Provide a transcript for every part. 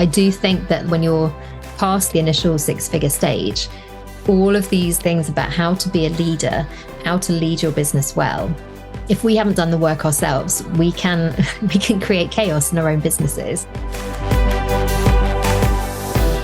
I do think that when you're past the initial six-figure stage, all of these things about how to be a leader, how to lead your business well, if we haven't done the work ourselves, we can create chaos in our own businesses.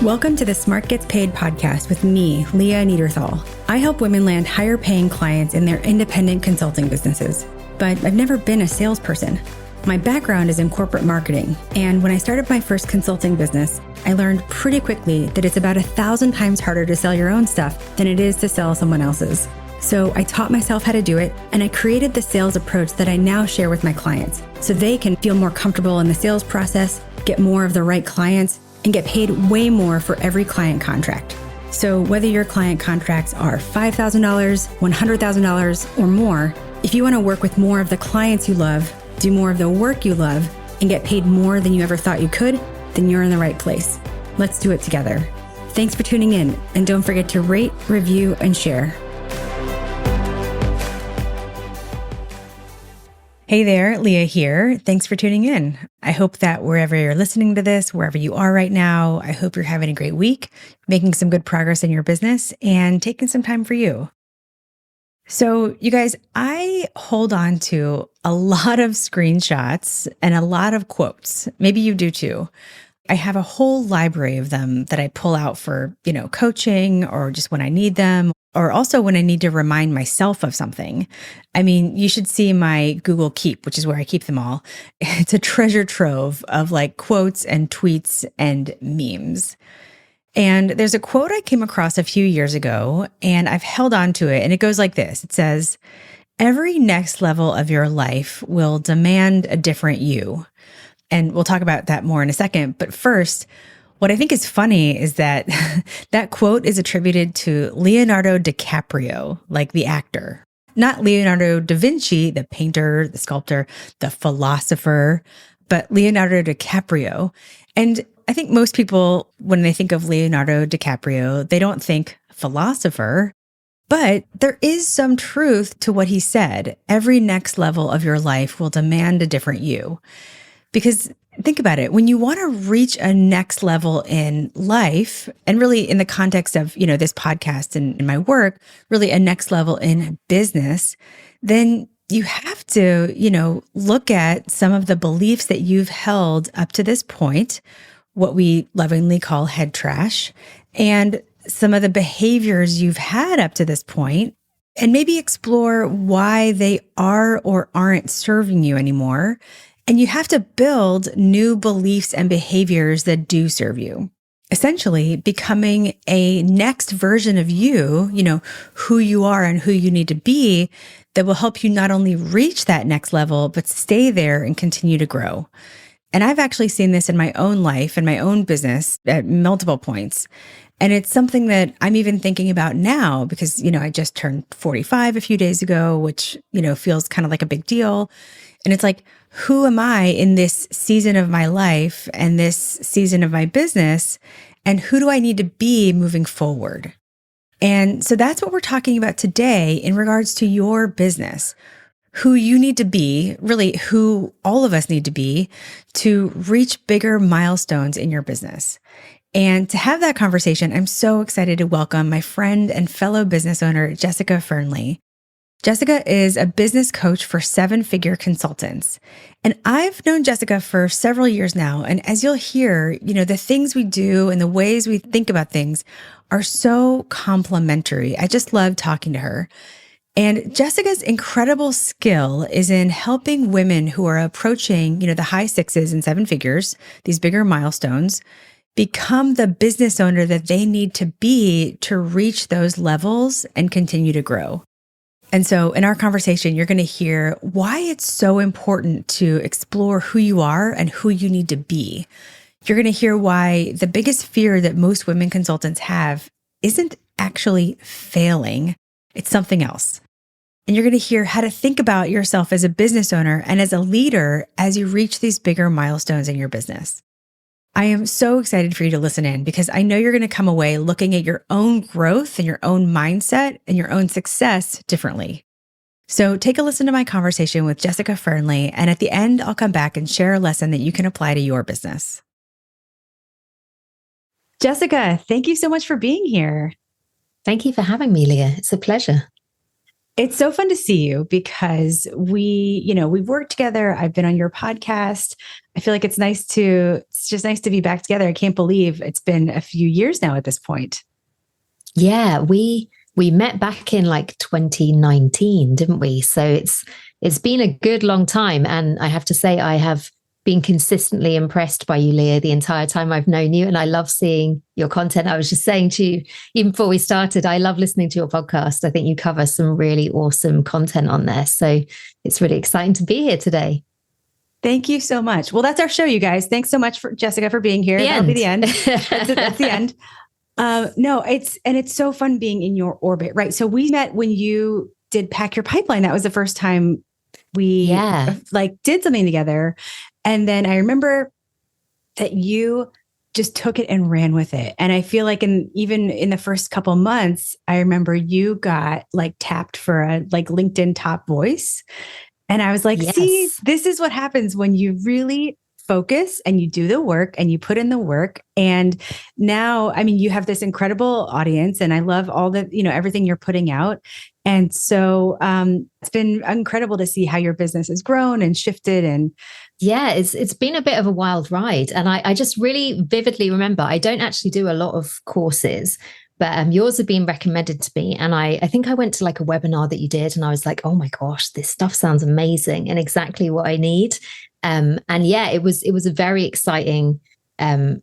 Welcome to the Smart Gets Paid podcast with me, Leah Niederthal. I help women land higher paying clients in their independent consulting businesses, but I've never been a salesperson. My background is in corporate marketing, and when I started my first consulting business, I learned pretty quickly that it's about 1,000 times harder to sell your own stuff than it is to sell someone else's. So I taught myself how to do it, and I created the sales approach that I now share with my clients so they can feel more comfortable in the sales process, get more of the right clients, and get paid way more for every client contract. So whether your client contracts are $5,000, $100,000, or more, if you want to work with more of the clients you love, do more of the work you love, and get paid more than you ever thought you could, then you're in the right place. Let's do it together. Thanks for tuning in, and don't forget to rate, review, and share. Hey there, Leah here. Thanks for tuning in. I hope that wherever you're listening to this, wherever you are right now, I hope you're having a great week, making some good progress in your business, and taking some time for you. So you guys, I hold on to a lot of screenshots and a lot of quotes. Maybe you do too. I have a whole library of them that I pull out for, coaching or just when I need them, or also when I need to remind myself of something. I mean, you should see my Google Keep, which is where I keep them all. It's a treasure trove of quotes and tweets and memes. And there's a quote I came across a few years ago, and I've held on to it, and it goes like this. It says, "Every next level of your life will demand a different you." And we'll talk about that more in a second. But first, what I think is funny is that that quote is attributed to Leonardo DiCaprio, like the actor, not Leonardo da Vinci, the painter, the sculptor, the philosopher, but Leonardo DiCaprio. And I think most people, when they think of Leonardo DiCaprio, they don't think philosopher, but there is some truth to what he said. Every next level of your life will demand a different you. Because think about it, when you want to reach a next level in life, and really in the context of, this podcast and in my work, really a next level in business, then you have to, look at some of the beliefs that you've held up to this point, what we lovingly call head trash, and some of the behaviors you've had up to this point, and maybe explore why they are or aren't serving you anymore. And you have to build new beliefs and behaviors that do serve you. Essentially, becoming a next version of you, who you are and who you need to be, that will help you not only reach that next level, but stay there and continue to grow. And I've actually seen this in my own life and my own business at multiple points. And it's something that I'm even thinking about now because, I just turned 45 a few days ago, which, feels kind of like a big deal. And it's like, who am I in this season of my life and this season of my business? And who do I need to be moving forward? And so that's what we're talking about today in regards to your business, who you need to be, really who all of us need to be to reach bigger milestones in your business. And to have that conversation, I'm so excited to welcome my friend and fellow business owner, Jessica Fearnley. Jessica is a business coach for seven-figure consultants. And I've known Jessica for several years now. And as you'll hear, the things we do and the ways we think about things are so complementary. I just love talking to her. And Jessica's incredible skill is in helping women who are approaching, the high sixes and seven figures, these bigger milestones, become the business owner that they need to be to reach those levels and continue to grow. And so in our conversation, you're going to hear why it's so important to explore who you are and who you need to be. You're going to hear why the biggest fear that most women consultants have isn't actually failing, it's something else. And you're going to hear how to think about yourself as a business owner and as a leader as you reach these bigger milestones in your business. I am so excited for you to listen in because I know you're going to come away looking at your own growth and your own mindset and your own success differently. So take a listen to my conversation with Jessica Fearnley, and at the end, I'll come back and share a lesson that you can apply to your business. Jessica, thank you so much for being here. Thank you for having me, Leah. It's a pleasure. It's so fun to see you because we've worked together. I've been on your podcast. I feel like it's just nice to be back together. I can't believe it's been a few years now at this point. Yeah, we met back in like 2019, didn't we? So it's been a good long time. And I have to say, I have been consistently impressed by you, Leah, the entire time I've known you. And I love seeing your content. I was just saying to you, even before we started, I love listening to your podcast. I think you cover some really awesome content on there. So it's really exciting to be here today. Thank you so much. Well, that's our show, you guys. Thanks so much for Jessica for being here. That'll be the end. That's the end. No, it's so fun being in your orbit, right? So we met when you did Pack Your Pipeline. That was the first time we did something together. And then I remember that you just took it and ran with it. And I feel like even in the first couple months, I remember you got like tapped for a LinkedIn top voice. And I was like, yes. See, this is what happens when you really focus and you do the work and you put in the work. And now, I mean, you have this incredible audience and I love all the, everything you're putting out. And so it's been incredible to see how your business has grown and shifted. And yeah, it's been a bit of a wild ride. And I just really vividly remember, I don't actually do a lot of courses, but yours have been recommended to me. And I think I went to like a webinar that you did and I was like, oh my gosh, this stuff sounds amazing and exactly what I need. And yeah, it was a very exciting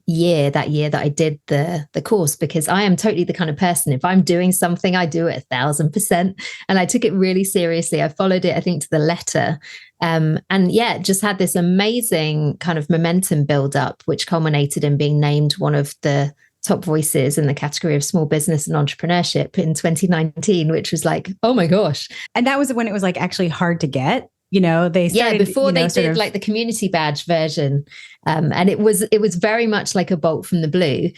year that I did the course, because I am totally the kind of person, if I'm doing something, I do it 1,000%. And I took it really seriously. I followed it, I think, to the letter. And yeah, just had this amazing kind of momentum build up, which culminated in being named one of the top voices in the category of small business and entrepreneurship in 2019, which was like, oh my gosh. And that was when it was like actually hard to get. They started, before they did like the community badge version. And it was very much like a bolt from the blue.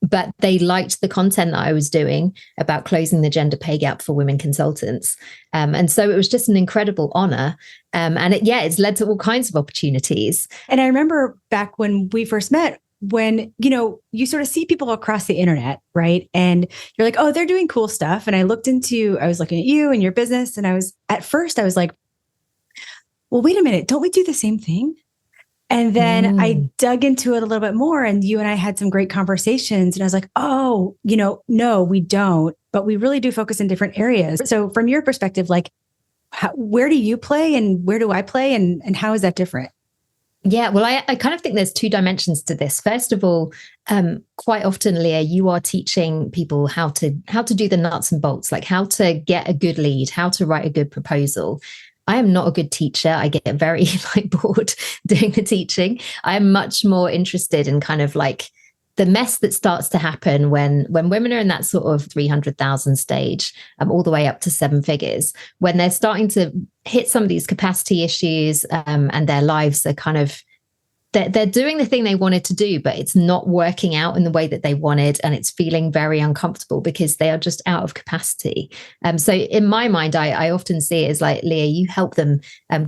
But they liked the content that I was doing about closing the gender pay gap for women consultants. And so it was just an incredible honor. And it's led to all kinds of opportunities. And I remember back when we first met, when, you sort of see people across the internet, right? And you're like, oh, they're doing cool stuff. And I was looking at you and your business. And at first I was like, well, wait a minute, don't we do the same thing? And then I dug into it a little bit more and you and I had some great conversations and I was like, oh, no, we don't, but we really do focus in different areas. So from your perspective, like where do you play and where do I play and how is that different? Yeah, well, I kind of think there's two dimensions to this. First of all, quite often, Leah, you are teaching people how to do the nuts and bolts, like how to get a good lead, how to write a good proposal. I am not a good teacher. I get very bored doing the teaching. I am much more interested in kind of like the mess that starts to happen when women are in that sort of 300,000 stage, all the way up to seven figures, when they're starting to hit some of these capacity issues, and their lives are kind of, they're doing the thing they wanted to do, but it's not working out in the way that they wanted. And it's feeling very uncomfortable because they are just out of capacity. So in my mind, I often see it as like, Leah, you help them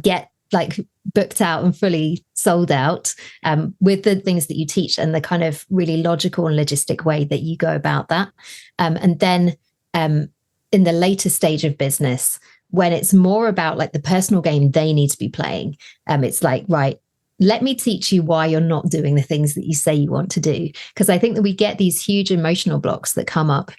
get like booked out and fully sold out with the things that you teach and the kind of really logical and logistic way that you go about that. And then in the later stage of business, when it's more about like the personal game they need to be playing, it's like, right, let me teach you why you're not doing the things that you say you want to do. Because I think that we get these huge emotional blocks that come up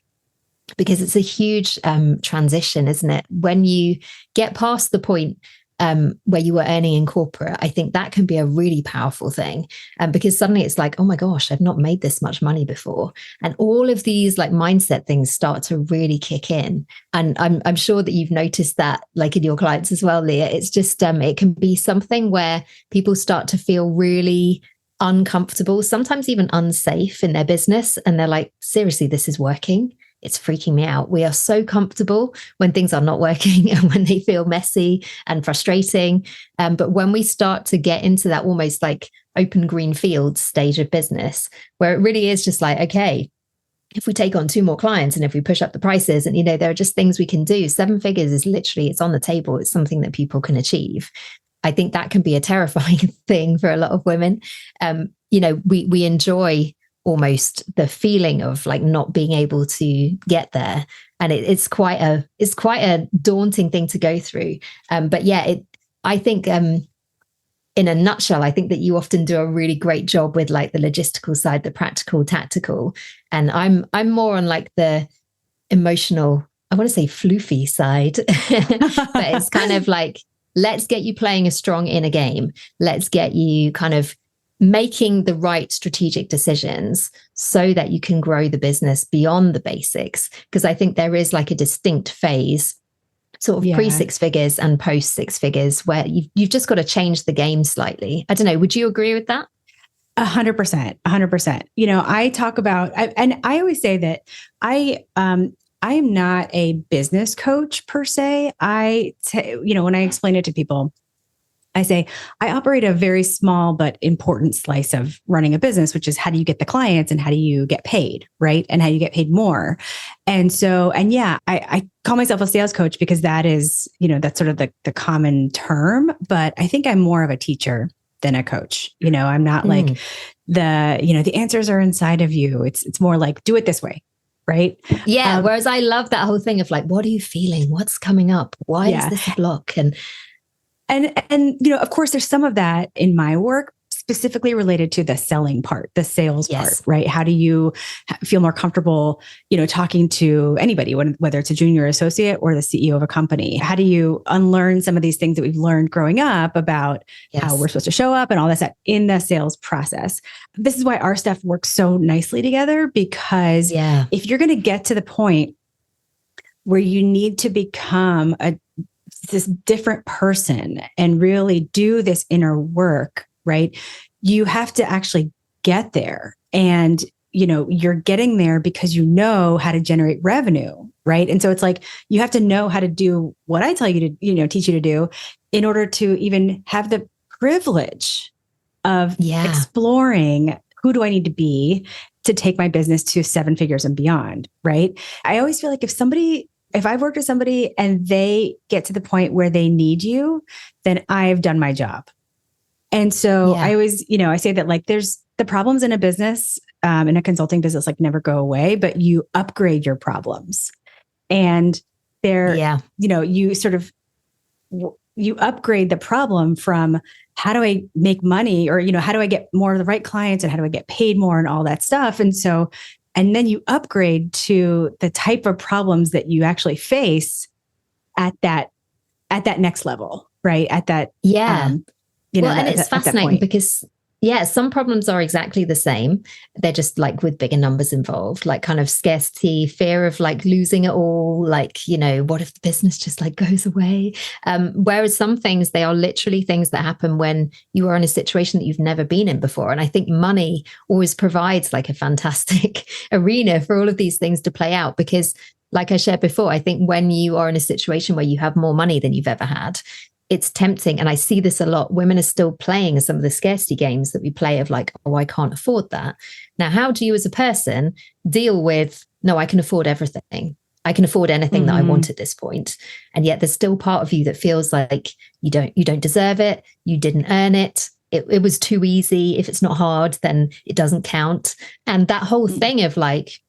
because it's a huge transition, isn't it? When you get past the point where you were earning in corporate, I think that can be a really powerful thing. Because suddenly it's like, oh my gosh, I've not made this much money before. And all of these like mindset things start to really kick in. And I'm sure that you've noticed that like in your clients as well, Leah. It's just, it can be something where people start to feel really uncomfortable, sometimes even unsafe in their business. And they're like, seriously, this is working. It's freaking me out. We are so comfortable when things are not working and when they feel messy and frustrating. But when we start to get into that almost like open green field stage of business, where it really is just like, okay, if we take on 2 more clients and if we push up the prices and, there are just things we can do, 7 figures is literally, it's on the table. It's something that people can achieve. I think that can be a terrifying thing for a lot of women. We enjoy almost the feeling of like not being able to get there. And it's quite a daunting thing to go through. But yeah, I think in a nutshell, I think that you often do a really great job with like the logistical side, the practical, tactical. And I'm more on like the emotional, I want to say floofy side, but it's kind of like, let's get you playing a strong inner game. Let's get you kind of making the right strategic decisions so that you can grow the business beyond the basics. Because I think there is like a distinct phase, sort of pre 6 figures and post 6 figures, where you've just got to change the game slightly. I don't know. Would you agree with that? 100%. I talk about, and I always say that I am not a business coach per se. When I explain it to people, I say, I operate a very small but important slice of running a business, which is how do you get the clients and how do you get paid, right? And how you get paid more. And so, I call myself a sales coach because that is, that's sort of the common term, but I think I'm more of a teacher than a coach. I'm not like the answers are inside of you. It's more like, do it this way. Right. Yeah. Whereas I love that whole thing of like, what are you feeling? What's coming up? Why is this a block? And of course, there's some of that in my work specifically related to the selling part, the sales part, right? How do you feel more comfortable, talking to anybody, whether it's a junior associate or the CEO of a company? How do you unlearn some of these things that we've learned growing up about how we're supposed to show up and all that stuff in the sales process? This is why our stuff works so nicely together, because if you're going to get to the point where you need to become this different person and really do this inner work, right? You have to actually get there. And, you're getting there because you know how to generate revenue, right? And so it's like, you have to know how to do what I tell you to, teach you to do in order to even have the privilege of exploring who do I need to be to take my business to 7 figures and beyond, right? I always feel like if I've worked with somebody and they get to the point where they need you, then I've done my job. And so I always, I say that like there's the problems in a business, in a consulting business, like never go away, but you upgrade your problems. And you sort of, you upgrade the problem from how do I make money, or, how do I get more of the right clients and how do I get paid more and all that stuff. And then you upgrade to the type of problems that you actually face at that next level, right? At that, and it's fascinating because some problems are exactly the same. They're just like with bigger numbers involved, like kind of scarcity, fear of like losing it all. Like, what if the business just like goes away? Whereas some things, they are literally things that happen when you are in a situation that you've never been in before. And I think money always provides like a fantastic arena for all of these things to play out, because like I shared before, I think when you are in a situation where you have more money than you've ever had, it's tempting. And I see this a lot. Women are still playing some of the scarcity games that we play of like, oh, I can't afford that. Now, how do you as a person deal with, no, I can afford everything. I can afford anything that I want at this point. And yet there's still part of you that feels like you don't deserve it. You didn't earn it. It was too easy. If it's not hard, then it doesn't count. And that whole thing of like,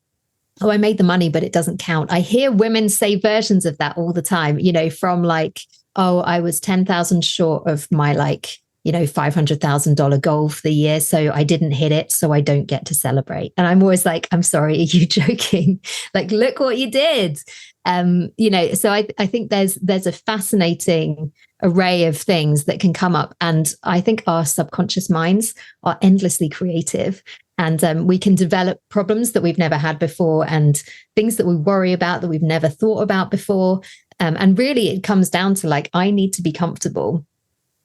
oh, I made the money, but it doesn't count. I hear women say versions of that all the time, from like, oh, I was 10,000 short of my $500,000 goal for the year. So I didn't hit it. So I don't get to celebrate. And I'm always like, I'm sorry, are you joking? Like, look what you did. So I think there's a fascinating array of things that can come up. And I think our subconscious minds are endlessly creative. And we can develop problems that we've never had before and things that we worry about that we've never thought about before. And really, it comes down to like, I need to be comfortable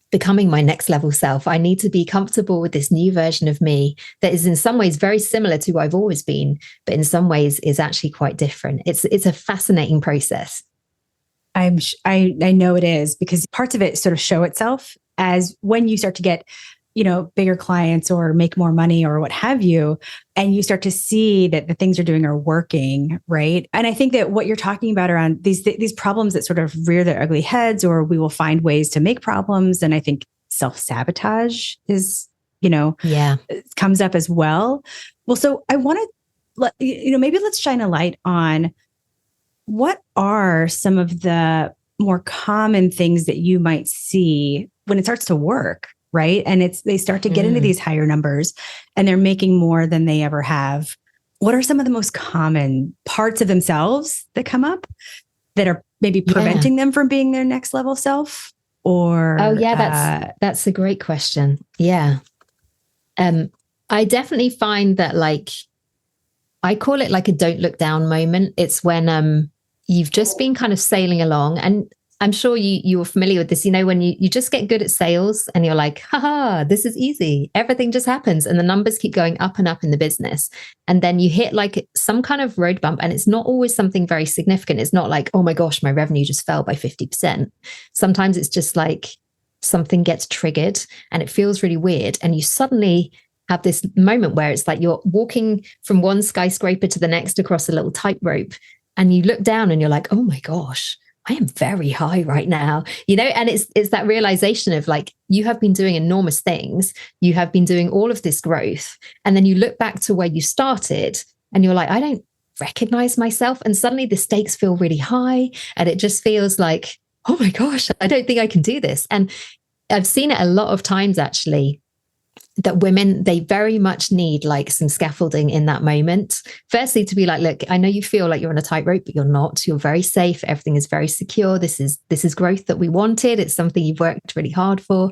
becoming my next level self. I need to be comfortable with this new version of me that is in some ways very similar to who I've always been, but in some ways is actually quite different. It's a fascinating process. I know it is, because parts of it sort of show itself as when you start to get bigger clients or make more money or what have you, and you start to see that the things you're doing are working, right? And I think that what you're talking about around these problems that sort of rear their ugly heads, or we will find ways to make problems. And I think self-sabotage is Yeah. comes up as well. Well, so I want to maybe let's shine a light on what are some of the more common things that you might see when it starts to work, right? And they start to get into these higher numbers and they're making more than they ever have. What are some of the most common parts of themselves that come up that are maybe preventing them from being their next level self? Or that's a great question. Yeah. I definitely find that, like, I call it like a don't look down moment. It's when you've just been kind of sailing along, and I'm sure you're familiar with this, when you just get good at sales and you're like, haha, this is easy. Everything just happens. And the numbers keep going up and up in the business. And then you hit like some kind of road bump, and it's not always something very significant. It's not like, oh my gosh, my revenue just fell by 50%. Sometimes it's just like something gets triggered and it feels really weird. And you suddenly have this moment where it's like you're walking from one skyscraper to the next across a little tightrope, and you look down and you're like, oh my gosh, I am very high right now, and it's that realization of like, you have been doing enormous things. You have been doing all of this growth. And then you look back to where you started and you're like, I don't recognize myself. And suddenly the stakes feel really high. And it just feels like, oh my gosh, I don't think I can do this. And I've seen it a lot of times, actually, that women, they very much need like some scaffolding in that moment. Firstly, to be like, look, I know you feel like you're on a tightrope, but you're not. You're very safe. Everything is very secure. This is growth that we wanted. It's something you've worked really hard for.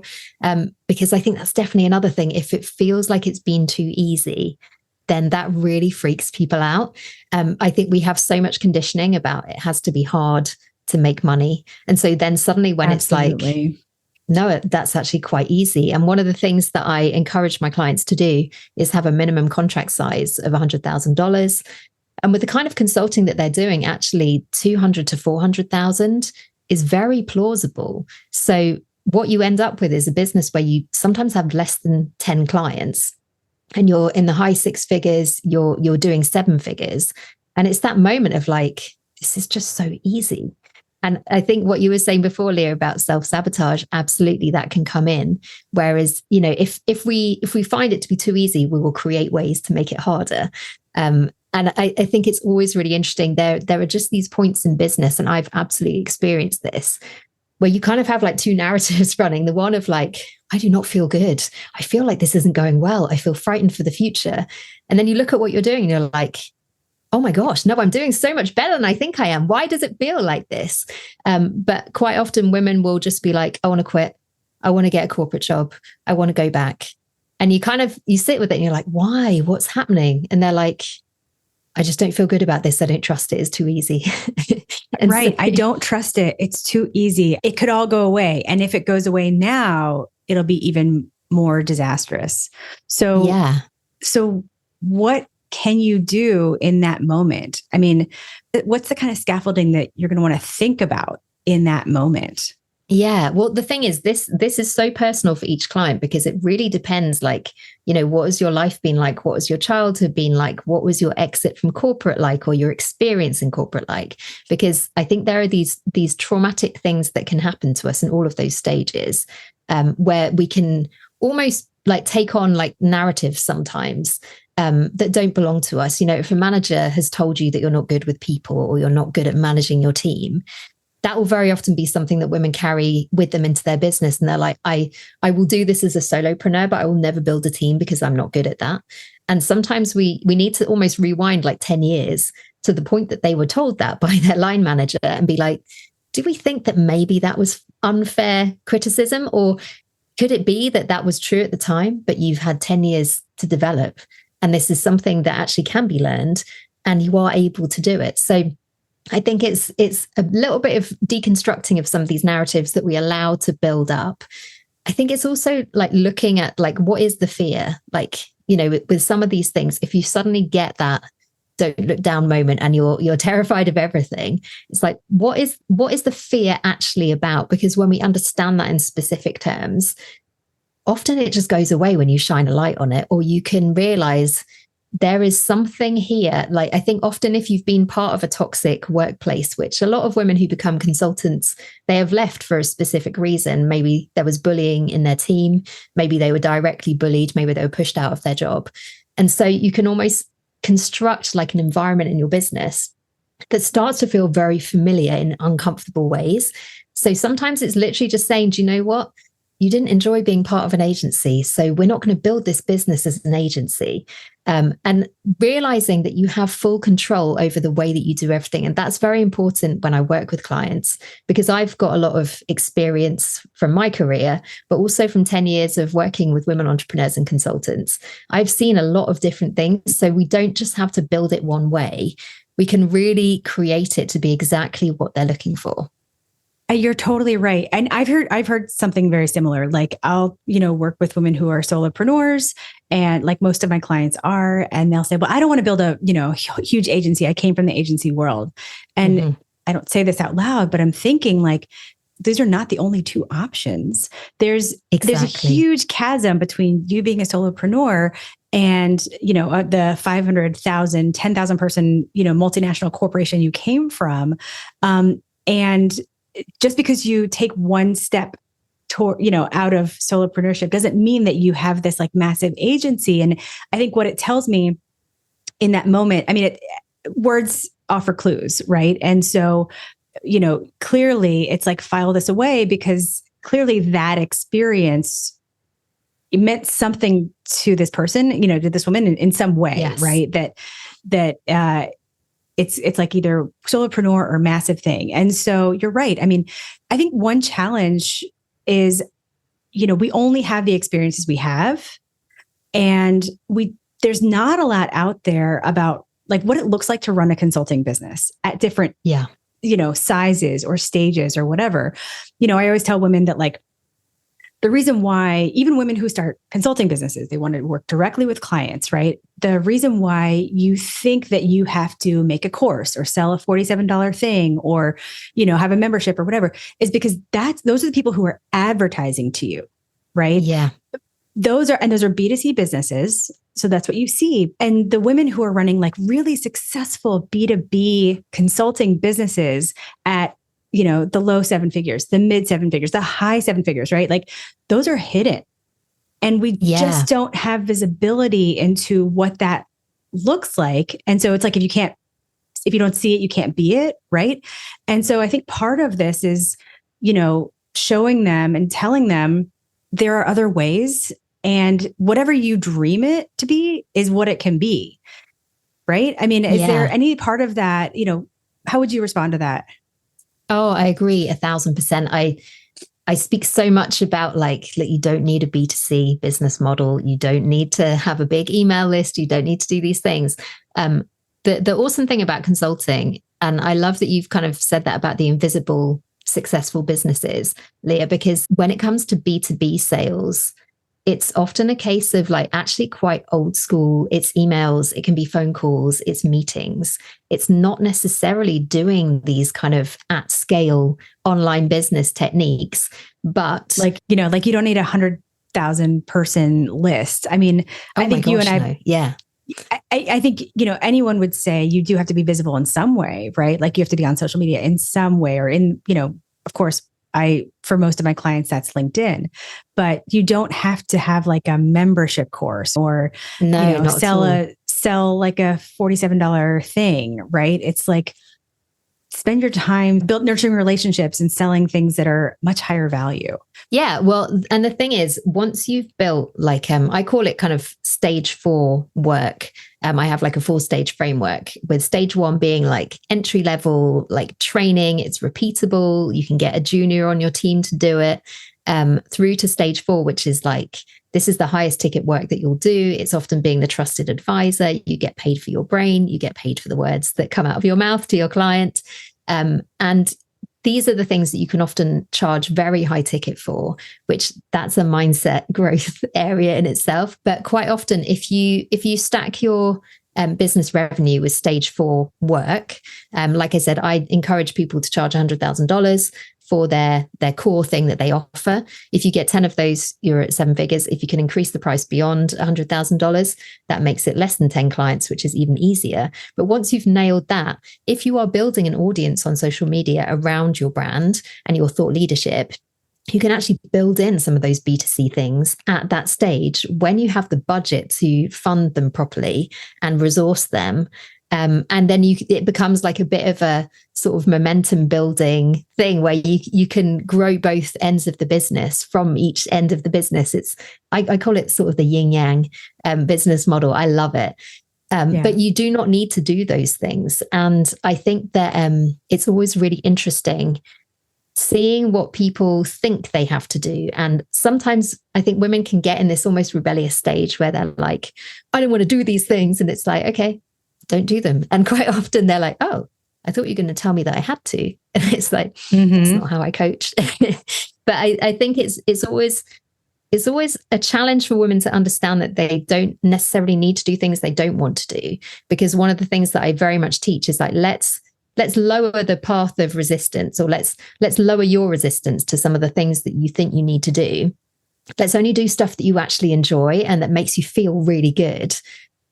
Because I think that's definitely another thing. If it feels like it's been too easy, then that really freaks people out. I think we have so much conditioning about it has to be hard to make money. And so then suddenly when Absolutely. It's like, no, that's actually quite easy. And one of the things that I encourage my clients to do is have a minimum contract size of $100,000. And with the kind of consulting that they're doing, actually 200 to 400,000 is very plausible. So what you end up with is a business where you sometimes have less than 10 clients and you're in the high six figures, you're doing seven figures. And it's that moment of like, this is just so easy. And I think what you were saying before, Leah, about self-sabotage, absolutely that can come in. Whereas, if we find it to be too easy, we will create ways to make it harder. And I think it's always really interesting. There are just these points in business, and I've absolutely experienced this, where you kind of have like two narratives running. The one of like, I do not feel good. I feel like this isn't going well. I feel frightened for the future. And then you look at what you're doing and you're like, oh my gosh, no, I'm doing so much better than I think I am. Why does it feel like this? But quite often women will just be like, I want to quit. I want to get a corporate job. I want to go back. And you sit with it and you're like, why? What's happening? And they're like, I just don't feel good about this. I don't trust it. It's too easy. Right. I don't trust it. It's too easy. It could all go away. And if it goes away now, it'll be even more disastrous. So, So what can you do in that moment? I mean, what's the kind of scaffolding that you're going to want to think about in that moment? Yeah. Well, the thing is, this is so personal for each client, because it really depends, like, what has your life been like? What has your childhood been like? What was your exit from corporate like, or your experience in corporate like? Because I think there are these traumatic things that can happen to us in all of those stages, where we can almost like take on like narratives sometimes that don't belong to us. If a manager has told you that you're not good with people, or you're not good at managing your team, that will very often be something that women carry with them into their business. And they're like, I will do this as a solopreneur, but I will never build a team because I'm not good at that. And sometimes we need to almost rewind like 10 years to the point that they were told that by their line manager and be like, do we think that maybe that was unfair criticism? Or could it be that that was true at the time, but you've had 10 years to develop? And this is something that actually can be learned, and you are able to do it. So I think it's a little bit of deconstructing of some of these narratives that we allow to build up. I think it's also like looking at like, what is the fear? Like, with some of these things, if you suddenly get that don't look down moment and you're terrified of everything, it's like, what is the fear actually about? Because when we understand that in specific terms, often it just goes away when you shine a light on it, or you can realize there is something here. Like, I think often if you've been part of a toxic workplace, which a lot of women who become consultants, they have left for a specific reason. Maybe there was bullying in their team. Maybe they were directly bullied. Maybe they were pushed out of their job. And so you can almost construct like an environment in your business that starts to feel very familiar in uncomfortable ways. So sometimes it's literally just saying, do you know what? You didn't enjoy being part of an agency, so we're not going to build this business as an agency. And realizing that you have full control over the way that you do everything. And that's very important when I work with clients, because I've got a lot of experience from my career, but also from 10 years of working with women entrepreneurs and consultants. I've seen a lot of different things. So we don't just have to build it one way. We can really create it to be exactly what they're looking for. You're totally right. And I've heard something very similar. Like I'll, work with women who are solopreneurs, and like most of my clients are, and they'll say, well, I don't want to build a, huge agency. I came from the agency world. And I don't say this out loud, but I'm thinking like, these are not the only two options. There's a huge chasm between you being a solopreneur and, the 500,000, 10,000 person, multinational corporation you came from. And just because you take one step out of solopreneurship doesn't mean that you have this like massive agency. And I think what it tells me in that moment, words offer clues, right? And so, clearly it's like file this away, because clearly that experience, it meant something to this person, to this woman in some way, yes. Right? That it's like either solopreneur or massive thing. And so you're right. I think one challenge is, we only have the experiences we have, and there's not a lot out there about like what it looks like to run a consulting business at different, sizes or stages or whatever. I always tell women that like, the reason why even women who start consulting businesses, they want to work directly with clients, right? The reason why you think that you have to make a course or sell a $47 thing or, have a membership or whatever is because those are the people who are advertising to you, right? Yeah. Those are B2C businesses. So that's what you see. And the women who are running like really successful B2B consulting businesses at the low seven figures, the mid seven figures, the high seven figures, right? Like those are hidden. And we just don't have visibility into what that looks like. And so it's like, if you don't see it, you can't be it, right? And so I think part of this is, showing them and telling them there are other ways, and whatever you dream it to be is what it can be, right? Is there any part of that, how would you respond to that? Oh, I agree 1,000%. I speak so much about like you don't need a B2C business model. You don't need to have a big email list. You don't need to do these things. The awesome thing about consulting, and I love that you've kind of said that about the invisible successful businesses, Leah, because when it comes to B2B sales, it's often a case of like actually quite old school. It's emails, it can be phone calls, it's meetings. It's not necessarily doing these kind of at scale online business techniques, but like you don't need 100,000 person list. I think you and I think, anyone would say you do have to be visible in some way, right? Like you have to be on social media in some way, or in, of course, for most of my clients, that's LinkedIn, but you don't have to have like a membership course or sell like a $47 thing, right? It's like spend your time nurturing relationships and selling things that are much higher value. Yeah. Well, and the thing is, once you've built like, I call it kind of stage 4 work. I have like a 4-stage framework, with stage 1 being like entry level, like training. It's repeatable. You can get a junior on your team to do it, through to stage 4, which is like, this is the highest ticket work that you'll do. It's often being the trusted advisor. You get paid for your brain. You get paid for the words that come out of your mouth to your client. And these are the things that you can often charge very high ticket for, which that's a mindset growth area in itself. But quite often, if you stack your business revenue with stage 4 work, like I said, I encourage people to charge $100,000 for their core thing that they offer. If you get 10 of those, you're at 7 figures. If you can increase the price beyond $100,000, that makes it less than 10 clients, which is even easier. But once you've nailed that, if you are building an audience on social media around your brand and your thought leadership, you can actually build in some of those B2C things at that stage when you have the budget to fund them properly and resource them. And then it becomes like a bit of a sort of momentum building thing where you can grow both ends of the business from each end of the business. I call it sort of the yin yang business model. I love it. But you do not need to do those things. And I think that it's always really interesting seeing what people think they have to do. And sometimes I think women can get in this almost rebellious stage where they're like, I don't want to do these things. And it's like, okay, don't do them. And quite often they're like, oh, I thought you were going to tell me that I had to. And it's like, that's not how I coach. But I think it's always a challenge for women to understand that they don't necessarily need to do things they don't want to do. Because one of the things that I very much teach is like, let's lower the path of resistance, or let's lower your resistance to some of the things that you think you need to do. Let's only do stuff that you actually enjoy and that makes you feel really good.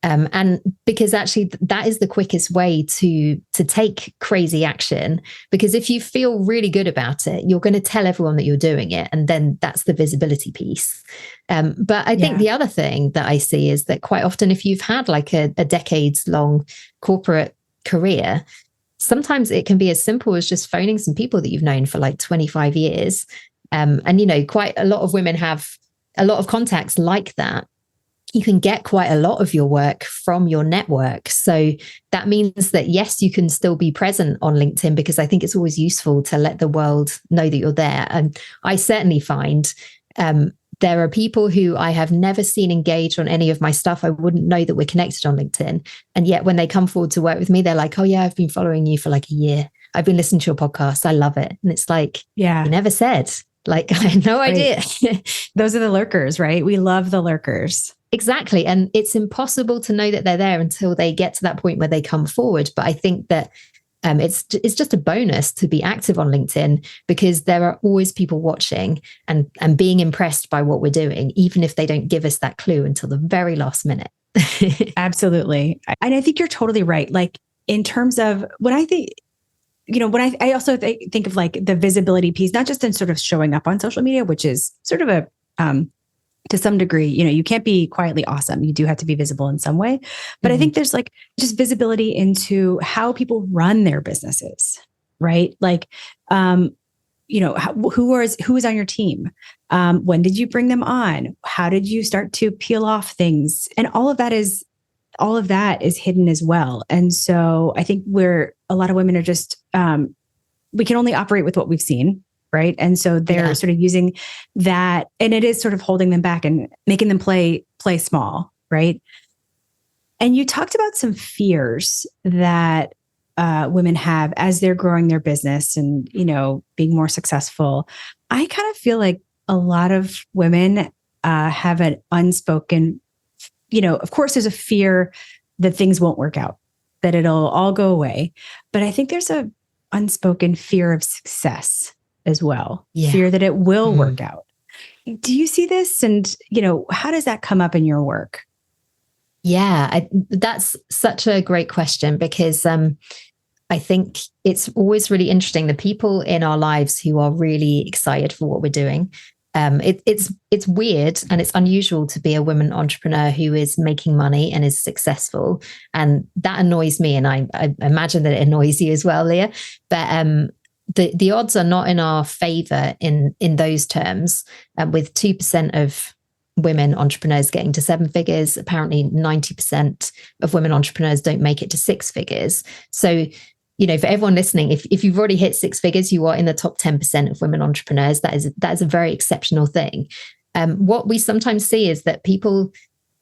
And because actually that is the quickest way to take crazy action, because if you feel really good about it, you're going to tell everyone that you're doing it. And then that's the visibility piece. But I think the other thing that I see is that quite often, if you've had like a decades long corporate career, sometimes it can be as simple as just phoning some people that you've known for like 25 years. And, quite a lot of women have a lot of contacts like that. You can get quite a lot of your work from your network. So that means that, yes, you can still be present on LinkedIn, because I think it's always useful to let the world know that you're there. And I certainly find there are people who I have never seen engage on any of my stuff. I wouldn't know that we're connected on LinkedIn. And yet when they come forward to work with me, they're like, oh yeah, I've been following you for like a year. I've been listening to your podcast. I love it. And it's like, you never said. Like, I had no idea. Those are the lurkers, right? We love the lurkers. Exactly. And it's impossible to know that they're there until they get to that point where they come forward. But I think that it's just a bonus to be active on LinkedIn, because there are always people watching and being impressed by what we're doing, even if they don't give us that clue until the very last minute. Absolutely. And I think you're totally right. Like, in terms of when I think, when I also think of like the visibility piece, not just in sort of showing up on social media, which is sort of a, to some degree, you can't be quietly awesome. You do have to be visible in some way. But I think there's like just visibility into how people run their businesses, right? Like, who is on your team? When did you bring them on? How did you start to peel off things? And all of that is hidden as well. And so I think a lot of women are just, we can only operate with what we've seen. Right. And so they're sort of using that, and it is sort of holding them back and making them play small. Right. And you talked about some fears that women have as they're growing their business and, being more successful. I kind of feel like a lot of women have an unspoken, of course, there's a fear that things won't work out, that it'll all go away. But I think there's a unspoken fear of success as well. Fear that it will work out. Do you see this? And, how does that come up in your work? Yeah, that's such a great question, because I think it's always really interesting. The people in our lives who are really excited for what we're doing. It's weird and it's unusual to be a woman entrepreneur who is making money and is successful. And that annoys me. And I imagine that it annoys you as well, Leah. But the odds are not in our favor in those terms, with 2% of women entrepreneurs getting to 7 figures. Apparently 90% of women entrepreneurs don't make it to 6 figures. So, for everyone listening, if you've already hit 6 figures, you are in the top 10% of women entrepreneurs. That is a very exceptional thing. What we sometimes see is that people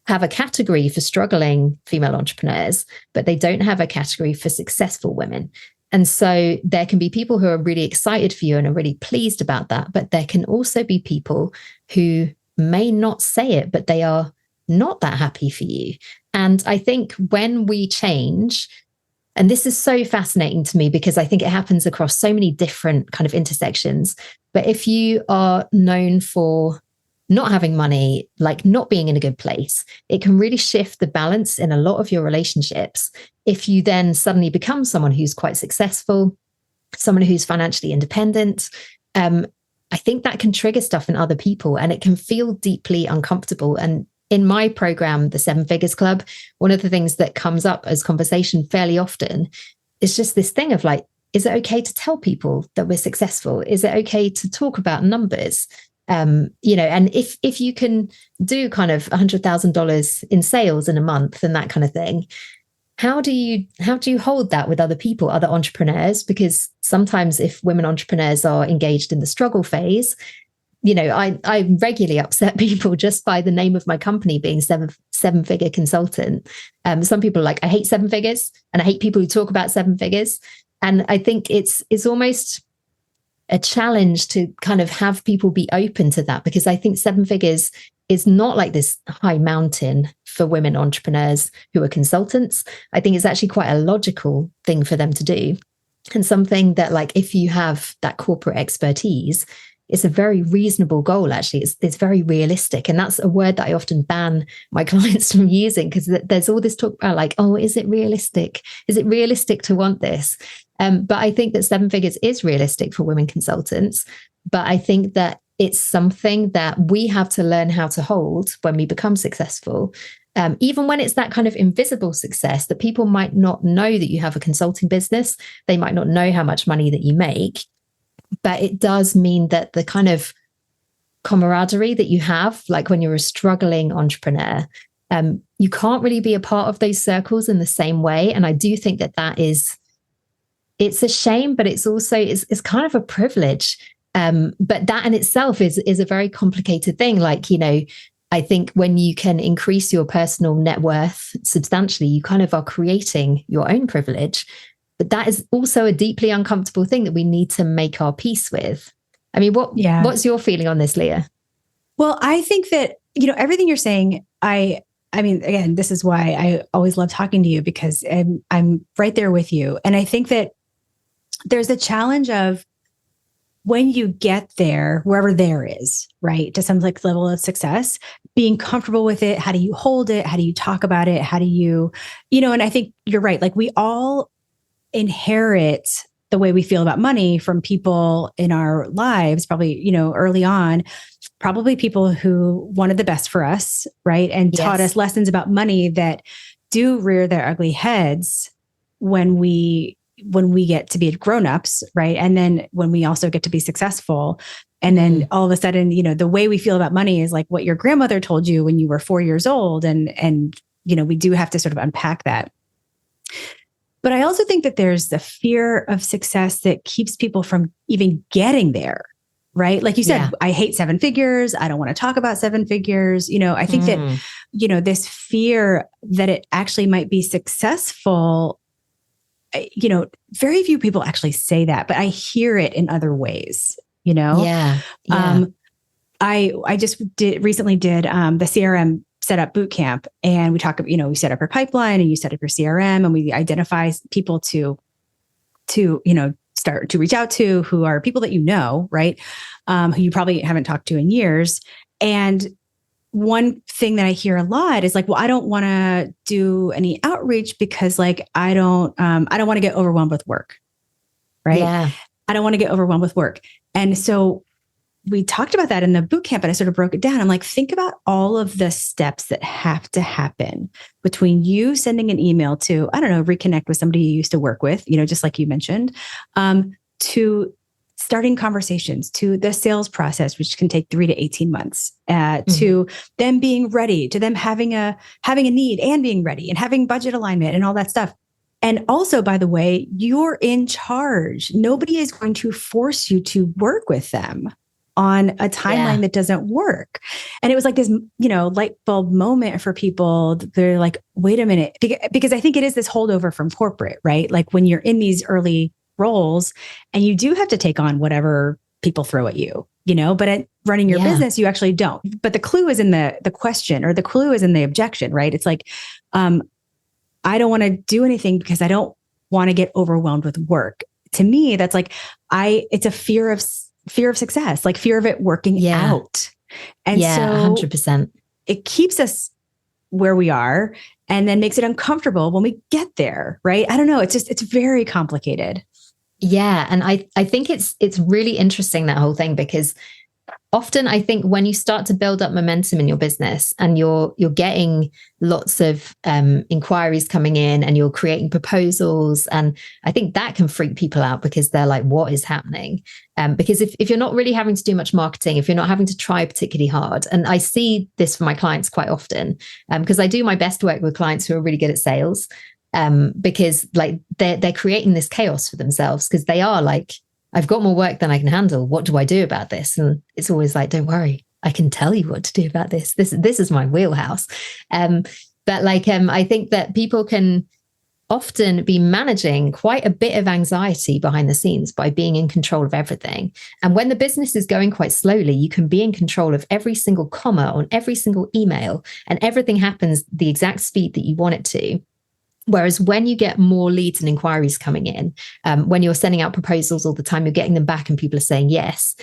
have a category for struggling female entrepreneurs, but they don't have a category for successful women. And so there can be people who are really excited for you and are really pleased about that. But there can also be people who may not say it, but they are not that happy for you. And I think when we change, And this is so fascinating to me because I think it happens across so many different kind of intersections. But if you are known for not having money, like not being in a good place, it can really shift the balance in a lot of your relationships. If you then suddenly become someone who's quite successful, someone who's financially independent, I think that can trigger stuff in other people and it can feel deeply uncomfortable. And in my program, the Seven Figures Club, one of the things that comes up as conversation fairly often is just this thing of like, is it okay to tell people that we're successful? Is it okay to talk about numbers? And if you can do kind of $100,000 in sales in a month and that kind of thing, how do you hold that with other people, other entrepreneurs? Because sometimes if women entrepreneurs are engaged in the struggle phase, I regularly upset people just by the name of my company being seven figure consultant. Some people are like, I hate seven figures and I hate people who talk about seven figures. And I think it's almost a challenge to kind of have people be open to that, because I think seven figures is not like this high mountain for women entrepreneurs who are consultants. I think it's actually quite a logical thing for them to do. And something that, like, if you have that corporate expertise, it's a very reasonable goal, actually. It's very realistic. And that's a word that I often ban my clients from using, because there's all this talk about like, oh, is it realistic? Is it realistic to want this? But I think that seven figures is realistic for women consultants. But I think that it's something that we have to learn how to hold when we become successful. Even when it's that kind of invisible success that people might not know that you have a consulting business, they might not know how much money that you make. But it does mean that the kind of camaraderie that you have, like when you're a struggling entrepreneur, you can't really be a part of those circles in the same way. And I do think that it's a shame, but it's also, it's kind of a privilege. But that in itself is a very complicated thing. Like, I think when you can increase your personal net worth substantially, you kind of are creating your own privilege. But that is also a deeply uncomfortable thing that we need to make our peace with. I mean, what's your feeling on this, Leah? Well, I think that, everything you're saying, I mean, again, this is why I always love talking to you, because I'm right there with you. And I think that there's a challenge of when you get there, wherever there is, right, to some like level of success, being comfortable with it. How do you hold it? How do you talk about it? How do you, and I think you're right. Like, we all inherit the way we feel about money from people in our lives, probably, early on, probably people who wanted the best for us, right? And taught us lessons about money that do rear their ugly heads when we get to be grown-ups, right? And then when we also get to be successful. And then all of a sudden, the way we feel about money is like what your grandmother told you when you were 4 years old. And we do have to sort of unpack that. But I also think that there's the fear of success that keeps people from even getting there, right? Like you said, I hate seven figures. I don't want to talk about seven figures. I think that, this fear that it actually might be successful, very few people actually say that, but I hear it in other ways, Yeah. I just recently did the CRM setup boot camp, and we talk, we set up your pipeline and you set up your CRM, and we identify people to start to reach out to, who are people that right? Who you probably haven't talked to in years. And one thing that I hear a lot is like, well, I don't want to do any outreach because like, I don't want to get overwhelmed with work. Right. Yeah. I don't want to get overwhelmed with work. And so we talked about that in the boot camp, and I sort of broke it down. I'm like, think about all of the steps that have to happen between you sending an email to, I don't know, reconnect with somebody you used to work with, just like you mentioned, to starting conversations, to the sales process, which can take 3 to 18 months, to them being ready, to them having a need and being ready and having budget alignment and all that stuff. And also, by the way, you're in charge. Nobody is going to force you to work with them on a timeline that doesn't work. And it was like this, light bulb moment for people. They're like, wait a minute, because I think it is this holdover from corporate, right? Like when you're in these early roles and you do have to take on whatever people throw at you, but at running your business, you actually don't. But the clue is in the question, or the clue is in the objection, right? It's like, I don't want to do anything because I don't want to get overwhelmed with work. To me, that's like, it's a fear of success, like fear of it working out. And so 100%. it keeps us where we are and then makes it uncomfortable when we get there. Right. I don't know. It's very complicated. Yeah. And I think it's really interesting, that whole thing, because often I think when you start to build up momentum in your business and you're getting lots of inquiries coming in and you're creating proposals, and I think that can freak people out because they're like, what is happening? Because if you're not really having to do much marketing, if you're not having to try particularly hard, and I see this for my clients quite often, because I do my best work with clients who are really good at sales, because like they're creating this chaos for themselves because they are like, I've got more work than I can handle. What do I do about this? And it's always like, don't worry, I can tell you what to do about this. This is my wheelhouse. But like, I think that people can often be managing quite a bit of anxiety behind the scenes by being in control of everything. And when the business is going quite slowly, you can be in control of every single comma on every single email, and everything happens the exact speed that you want it to. Whereas when you get more leads and inquiries coming in, when you're sending out proposals all the time, you're getting them back and people are saying yes.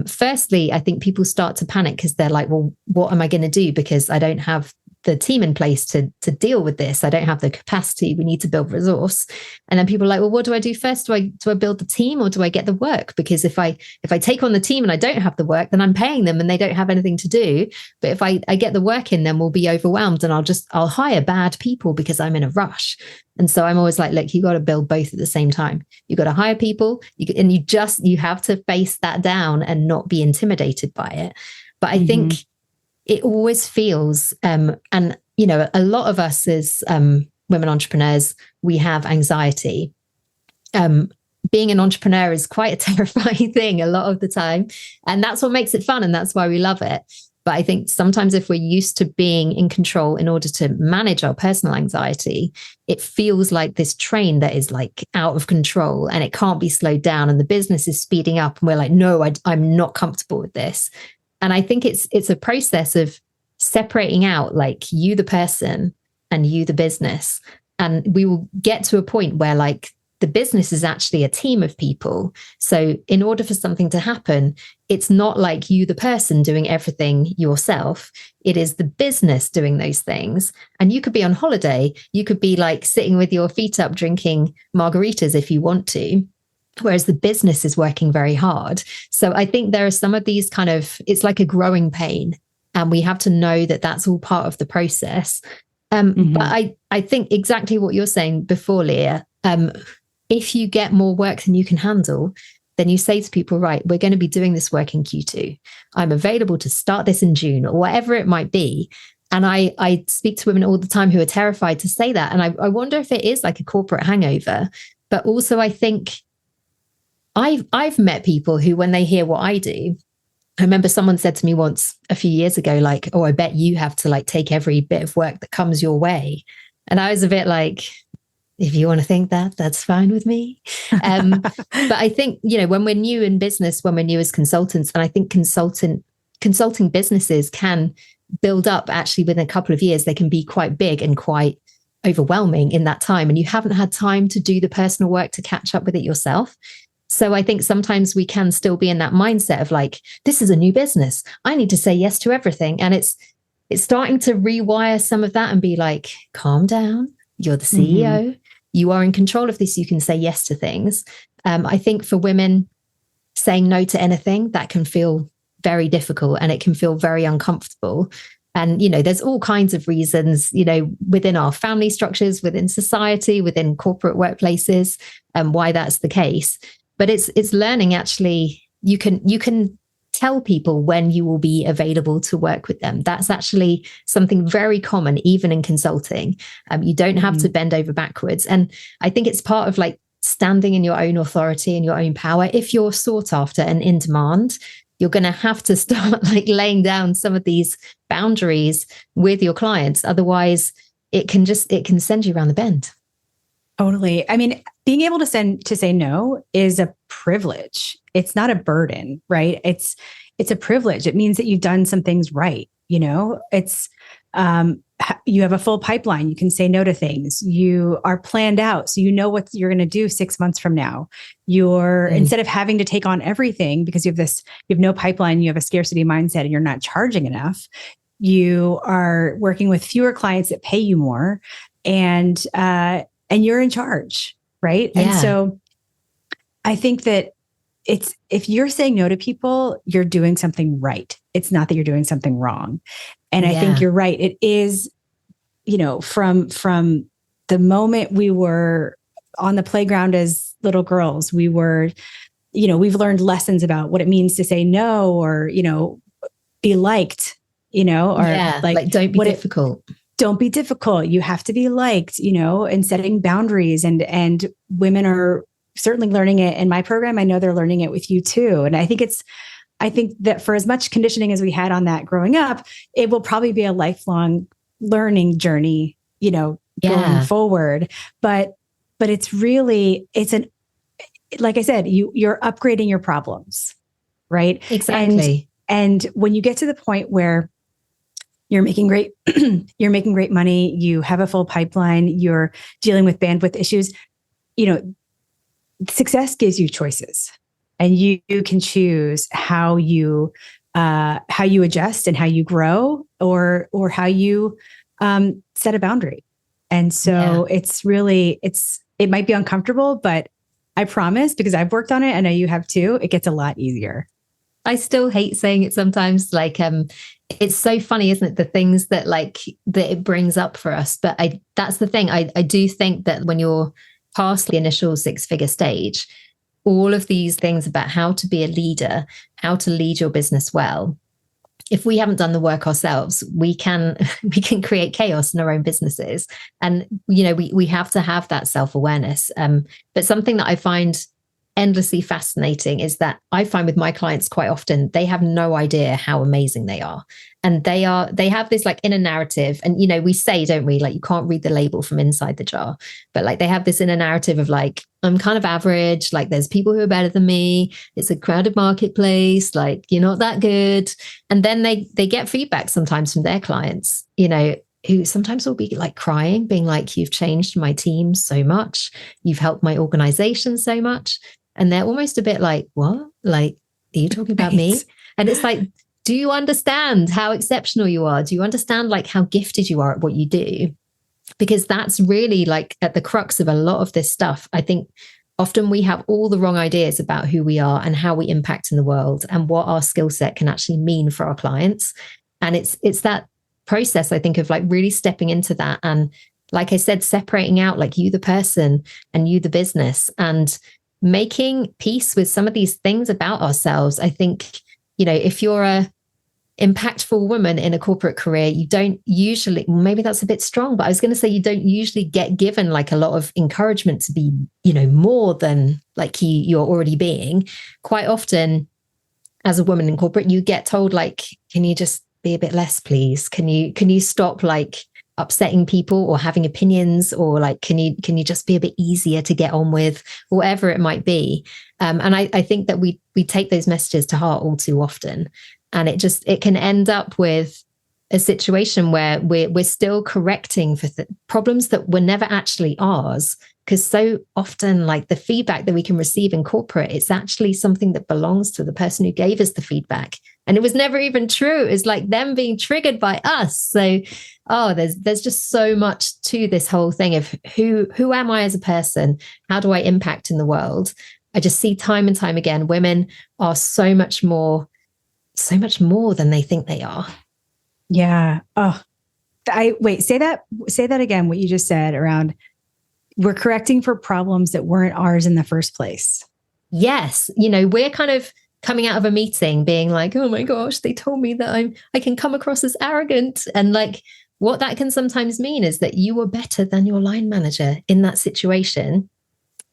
Firstly, I think people start to panic because they're like, well, what am I going to do? Because I don't have the team in place to deal with this. I don't have the capacity. We need to build resource. And then people are like, well, what do I do first? Do I build the team or do I get the work? Because if I take on the team and I don't have the work, then I'm paying them and they don't have anything to do. But if I get the work in, then we'll be overwhelmed and I'll hire bad people because I'm in a rush. And so I'm always like, look, you got to build both at the same time. You got to hire people, and you have to face that down and not be intimidated by it. But I think it always feels, and you know, a lot of us as women entrepreneurs, we have anxiety. Being an entrepreneur is quite a terrifying thing a lot of the time, and that's what makes it fun, and that's why we love it. But I think sometimes if we're used to being in control in order to manage our personal anxiety, it feels like this train that is like out of control and it can't be slowed down, and the business is speeding up, and we're like, no, I'm not comfortable with this. And I think it's a process of separating out like you, the person, and you, the business. And we will get to a point where like the business is actually a team of people. So in order for something to happen, it's not like you, the person, doing everything yourself. It is the business doing those things. And you could be on holiday. You could be like sitting with your feet up, drinking margaritas if you want to. Whereas the business is working very hard. So I think there are some of these it's like a growing pain. And we have to know that that's all part of the process. But I think exactly what you're saying before, Leah, if you get more work than you can handle, then you say to people, right, we're going to be doing this work in Q2. I'm available to start this in June or whatever it might be. And I speak to women all the time who are terrified to say that. And I wonder if it is like a corporate hangover. But also I think I've met people who, when they hear what I do, I remember someone said to me once a few years ago, like, oh, I bet you have to like take every bit of work that comes your way. And I was a bit like, if you want to think that, that's fine with me. But I think, you know, when we're new in business, when we're new as consultants, and I think consulting businesses can build up actually within a couple of years, they can be quite big and quite overwhelming in that time. And you haven't had time to do the personal work to catch up with it yourself. So I think sometimes we can still be in that mindset of like, this is a new business. I need to say yes to everything. And it's starting to rewire some of that and be like, calm down. You're the CEO. You are in control of this. You can say yes to things. I think for women, saying no to anything, that can feel very difficult and it can feel very uncomfortable. And, you know, there's all kinds of reasons, you know, within our family structures, within society, within corporate workplaces, and why that's the case. But it's learning, actually, you can tell people when you will be available to work with them. That's actually something very common, even in consulting. You don't have to bend over backwards. And I think it's part of like standing in your own authority and your own power. If you're sought after and in demand, you're going to have to start like laying down some of these boundaries with your clients. Otherwise, it can send you around the bend. Totally. I mean, being able to say no is a privilege. It's not a burden, right? It's a privilege. It means that you've done some things right. You know, it's, you have a full pipeline. You can say no to things. You are planned out. So you know what you're going to do 6 months from now. Instead of having to take on everything because you have no pipeline, you have a scarcity mindset and you're not charging enough. You are working with fewer clients that pay you more and you're in charge. Right. Yeah. And so I think that if you're saying no to people, you're doing something right. It's not that you're doing something wrong. And I think you're right. It is, from the moment we were on the playground as little girls, we've learned lessons about what it means to say no or, be liked, or don't be difficult. Don't be difficult. You have to be liked, and setting boundaries and women are certainly learning it in my program. I know they're learning it with you too. And I think that for as much conditioning as we had on that growing up, it will probably be a lifelong learning journey, going forward. But it's really, like I said, you're upgrading your problems, right? Exactly. And when you get to the point where you're making great money, you have a full pipeline, you're dealing with bandwidth issues, success gives you choices, and you can choose how you adjust and how you grow or how you set a boundary. And so it's really, it might be uncomfortable, but I promise, because I've worked on it, I know you have too, it gets a lot easier. I still hate saying it sometimes. It's so funny, isn't it? The things that that it brings up for us. But that's the thing. I do think that when you're past the initial 6-figure stage, all of these things about how to be a leader, how to lead your business well, if we haven't done the work ourselves, we can create chaos in our own businesses. And, we have to have that self-awareness. But something that I find endlessly fascinating is that I find with my clients quite often, they have no idea how amazing they are. And they have this inner narrative. And, we say, don't we, you can't read the label from inside the jar, but they have this inner narrative of I'm kind of average. There's people who are better than me. It's a crowded marketplace. You're not that good. And then they get feedback sometimes from their clients, who sometimes will be crying, being you've changed my team so much. You've helped my organization so much. And they're almost a bit what? Are you talking about me? And it's do you understand how exceptional you are? Do you understand how gifted you are at what you do? Because that's really at the crux of a lot of this stuff. I think often we have all the wrong ideas about who we are and how we impact in the world and what our skill set can actually mean for our clients. And it's that process, I think, of really stepping into that. And like I said, separating out you, the person, and you, the business, and making peace with some of these things about ourselves. I think, if you're a impactful woman in a corporate career, you don't usually, maybe that's a bit strong, but I was going to say you don't usually get given a lot of encouragement to be, more than you're already being. Quite often as a woman in corporate, you get told can you just be a bit less, please? Can you stop upsetting people or having opinions, or can you just be a bit easier to get on with, whatever it might be. And I think that we take those messages to heart all too often. And it can end up with a situation where we're still correcting for problems that were never actually ours. Because so often, the feedback that we can receive in corporate, it's actually something that belongs to the person who gave us the feedback. And it was never even true. It's them being triggered by us. So, there's just so much to this whole thing of who am I as a person? How do I impact in the world? I just see time and time again, women are so much more than they think they are. Yeah. Oh, say that again, what you just said around we're correcting for problems that weren't ours in the first place. Yes. We're kind of coming out of a meeting being oh my gosh, they told me that I can come across as arrogant. And what that can sometimes mean is that you were better than your line manager in that situation.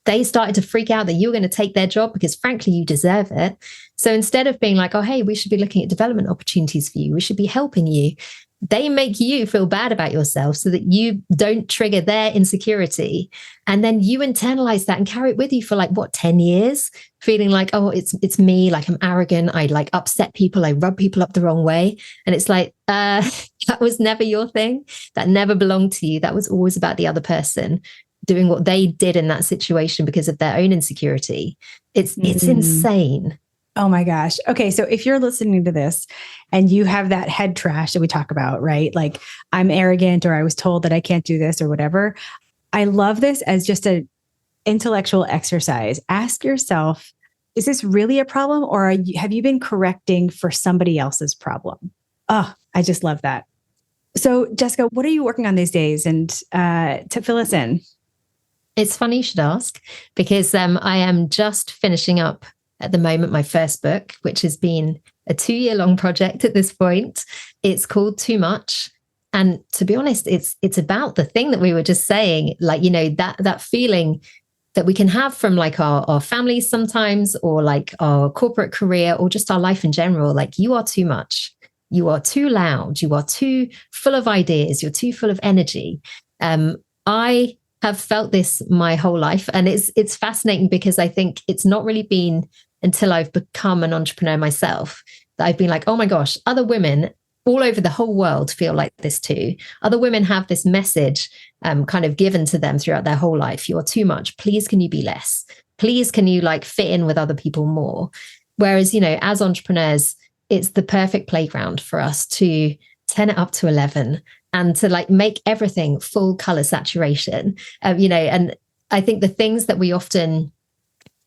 They started to freak out that you were going to take their job because frankly, you deserve it. So instead of being oh, hey, we should be looking at development opportunities for you, we should be helping you, they make you feel bad about yourself so that you don't trigger their insecurity. And then you internalize that and carry it with you for 10 years, feeling like, oh, it's me, like I'm arrogant, I like upset people, I rub people up the wrong way. And it's like, that was never your thing. That never belonged to you. That was always about the other person doing what they did in that situation because of their own insecurity. It's insane. Oh my gosh. Okay. So if you're listening to this and you have that head trash that we talk about, right? Like I'm arrogant, or I was told that I can't do this or whatever. I love this as just an intellectual exercise. Ask yourself, is this really a problem, or have you been correcting for somebody else's problem? Oh, I just love that. So Jessica, what are you working on these days? And to fill us in. It's funny you should ask, because I am just finishing up at the moment my first book, which has been a 2-year-long project at this point. It's called Too Much. And to be honest, it's about the thing that we were just saying, like, you know, that feeling that we can have from like our families sometimes, or like our corporate career, or just our life in general. Like, you are too much. You are too loud. You are too full of ideas. You're too full of energy. I have felt this my whole life. And it's fascinating, because I think it's not really been until I've become an entrepreneur myself that I've been like, oh my gosh, other women all over the whole world feel like this too. Other women have this message kind of given to them throughout their whole life. You are too much. Please, can you be less? Please, can you like fit in with other people more? Whereas, you know, as entrepreneurs, it's the perfect playground for us to 10 it up to 11 and to like make everything full color saturation. You know, and I think the things that we often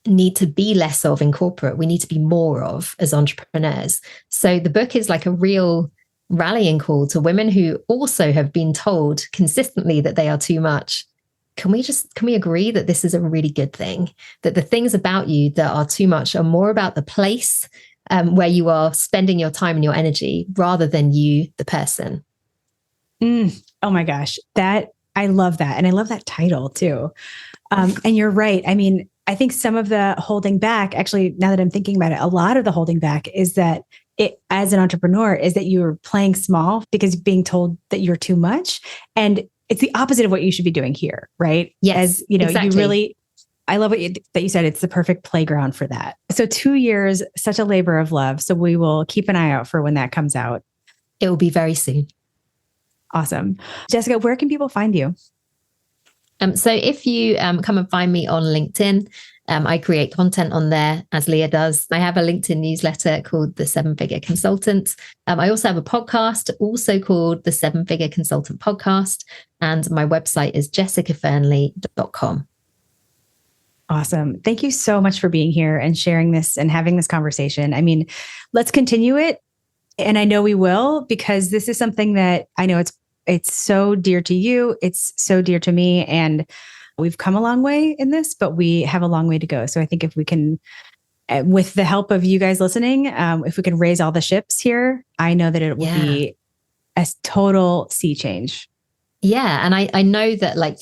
need to be less of in corporate, we need to be more of as entrepreneurs. So the book is like a real rallying call to women who also have been told consistently that they are too much. Can we agree that this is a really good thing? That the things about you that are too much are more about the place where you are spending your time and your energy, rather than you, the person. Oh my gosh. I love that. And I love that title too. And you're right. I mean, I think some of the holding back, actually, now that I'm thinking about it, a lot of the holding back is that as an entrepreneur, is that you're playing small because being told that you're too much. And it's the opposite of what you should be doing here, right? Yes, as you know, exactly. You really, I love that you said it's the perfect playground for that. So 2 years, such a labor of love. So we will keep an eye out for when that comes out. It will be very soon. Awesome. Jessica, where can people find you? So if you come and find me on LinkedIn, I create content on there, as Leah does. I have a LinkedIn newsletter called The 7-Figure Consultant. I also have a podcast also called The 7-Figure Consultant Podcast. And my website is jessicafearnley.com. Awesome. Thank you so much for being here and sharing this and having this conversation. I mean, let's continue it. And I know we will, because this is something that I know it's so dear to you. It's so dear to me. And we've come a long way in this, but we have a long way to go. So I think if we can, with the help of you guys listening, if we can raise all the ships here, I know that it will be a total sea change. Yeah. And I know that, like,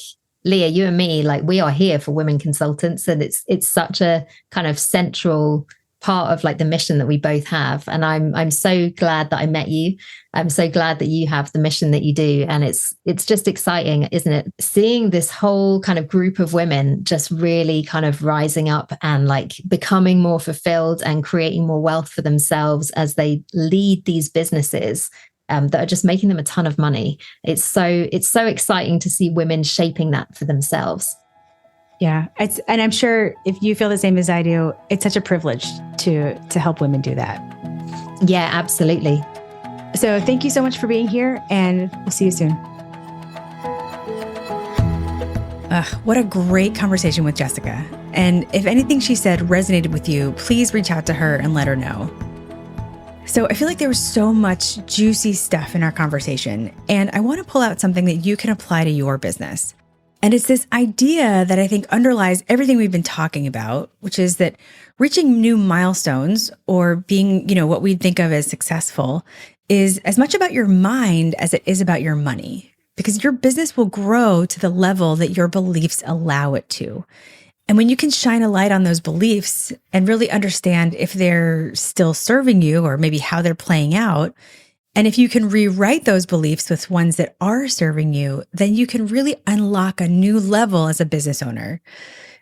Leah, you and me, like, we are here for women consultants, and it's such a kind of central part of like the mission that we both have. And I'm so glad that I met you. I'm so glad that you have the mission that you do. And it's just exciting, isn't it? Seeing this whole kind of group of women just really kind of rising up and like becoming more fulfilled and creating more wealth for themselves as they lead these businesses that are just making them a ton of money. It's so exciting to see women shaping that for themselves. Yeah. And I'm sure if you feel the same as I do, it's such a privilege to help women do that. Yeah, absolutely. So thank you so much for being here, and we'll see you soon. What a great conversation with Jessica. And if anything she said resonated with you, please reach out to her and let her know. So I feel like there was so much juicy stuff in our conversation, and I want to pull out something that you can apply to your business. And it's this idea that I think underlies everything we've been talking about, which is that reaching new milestones, or being, what we think of as successful, is as much about your mind as it is about your money, because your business will grow to the level that your beliefs allow it to. And when you can shine a light on those beliefs and really understand if they're still serving you, or maybe how they're playing out, And if you can rewrite those beliefs with ones that are serving you, then you can really unlock a new level as a business owner.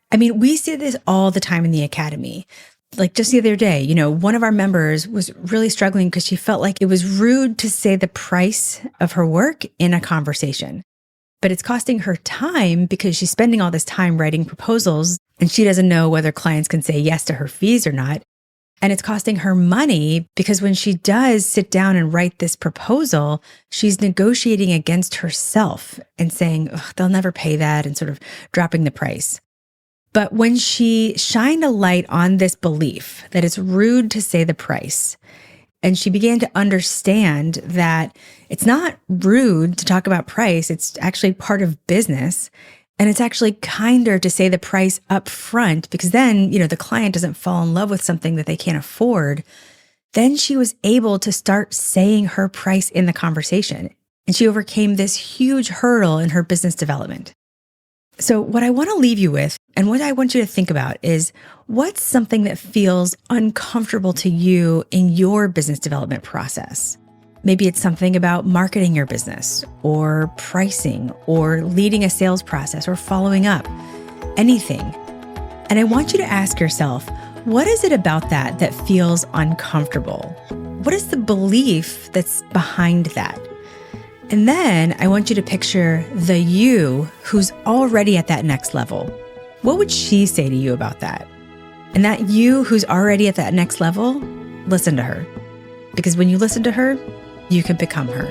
I mean, we see this all the time in the academy. Like just the other day, one of our members was really struggling because she felt like it was rude to say the price of her work in a conversation. But it's costing her time because she's spending all this time writing proposals and she doesn't know whether clients can say yes to her fees or not. And it's costing her money because when she does sit down and write this proposal, she's negotiating against herself and saying, they'll never pay that, and sort of dropping the price. But when she shined a light on this belief that it's rude to say the price, and she began to understand that it's not rude to talk about price, it's actually part of business. And it's actually kinder to say the price up front because then, the client doesn't fall in love with something that they can't afford. Then she was able to start saying her price in the conversation. And she overcame this huge hurdle in her business development. So what I want to leave you with, and what I want you to think about, is what's something that feels uncomfortable to you in your business development process? Maybe it's something about marketing your business or pricing or leading a sales process or following up, anything. And I want you to ask yourself, what is it about that that feels uncomfortable? What is the belief that's behind that? And then I want you to picture the you who's already at that next level. What would she say to you about that? And that you who's already at that next level, listen to her. Because when you listen to her, you can become her.